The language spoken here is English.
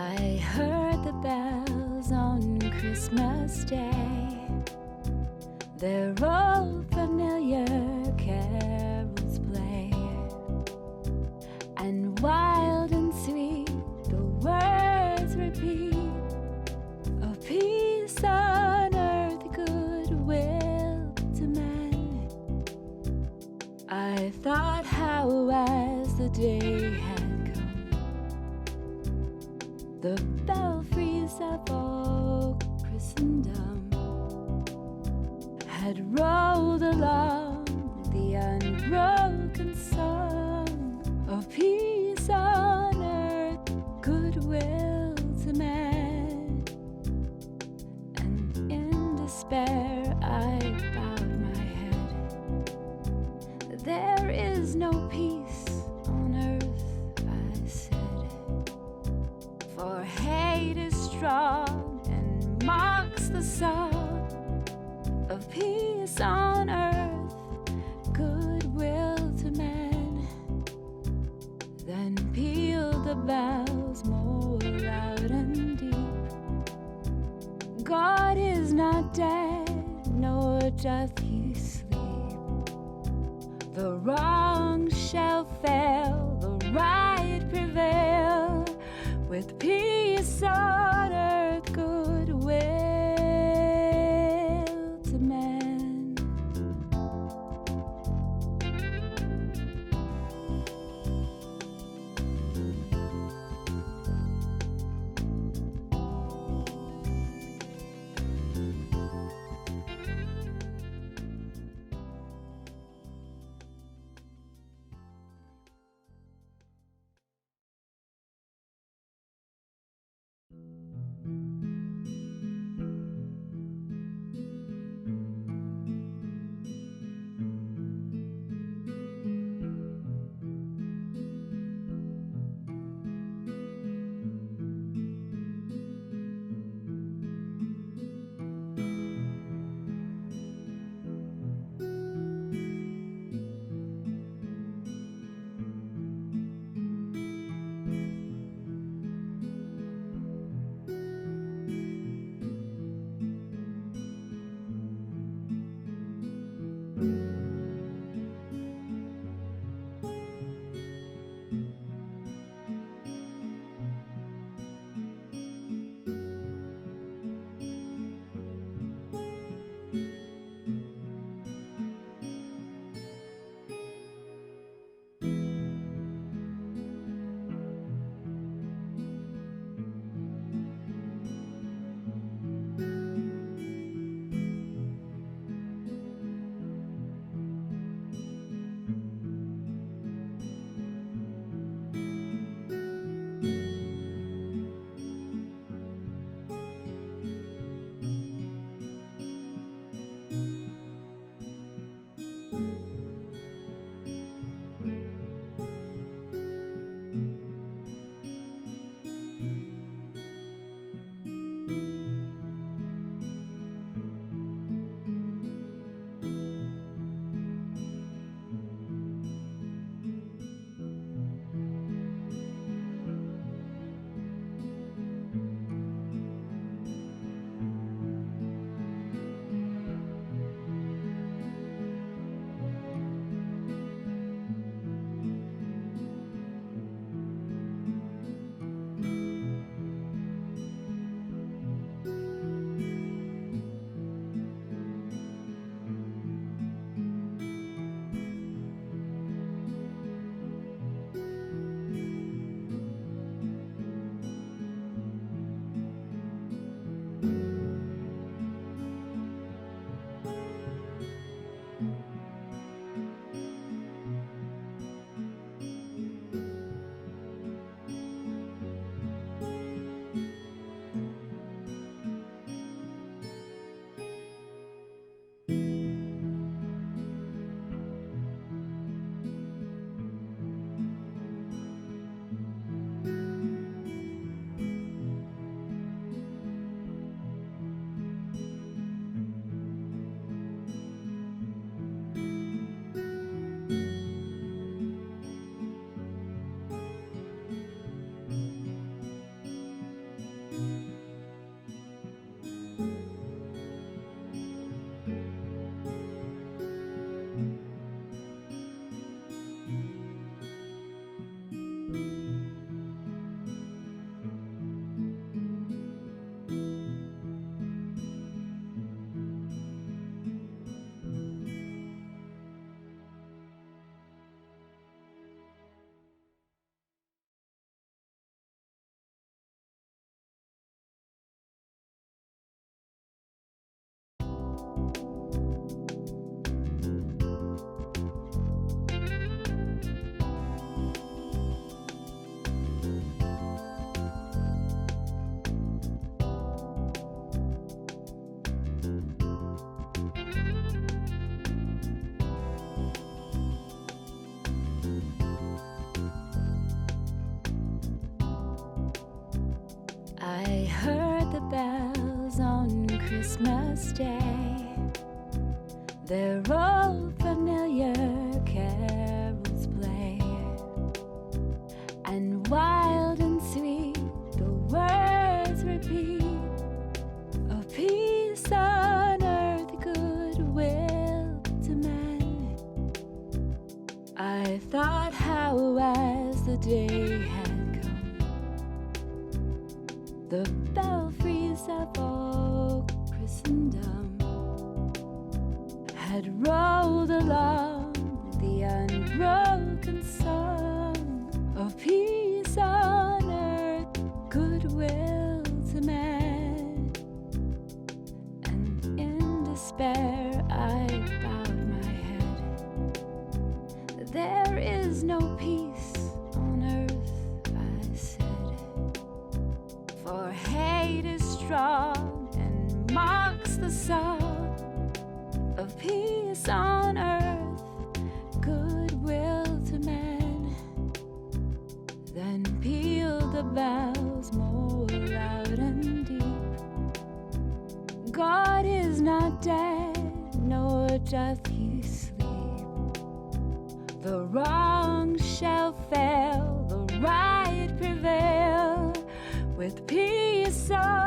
I heard the bells on Christmas Day. Their old familiar carols play, and wild and sweet the words repeat, of peace on earth, goodwill to men. I thought how as the day had come, the belfries of all Christendom had rolled along the unbroken song of peace on earth, goodwill to man. And in despair I bowed my head. There is no peace on earth, I said, for hate is strong and mocks the song of peace on earth, goodwill to man. Then peal the bells more loud and deep. God is not dead, nor doth he sleep. The wrong shall fail, the right prevail, with peace on earth, goodwill. I heard the bells on Christmas Day. They're all familiar carols play, and wild and sweet the words repeat, of peace on earth, goodwill to men. I thought how as the day had come, the belfries of all Christendom had rolled along the unbroken song of peace on earth, goodwill to man. And in despair I bowed my head. There is no peace on earth, I said, for hate is strong and mocks the song of peace on earth, goodwill to men. Then pealed the bells more loud and deep. God is not dead, nor doth he sleep. The wrong shall fail, the right prevail, with peace on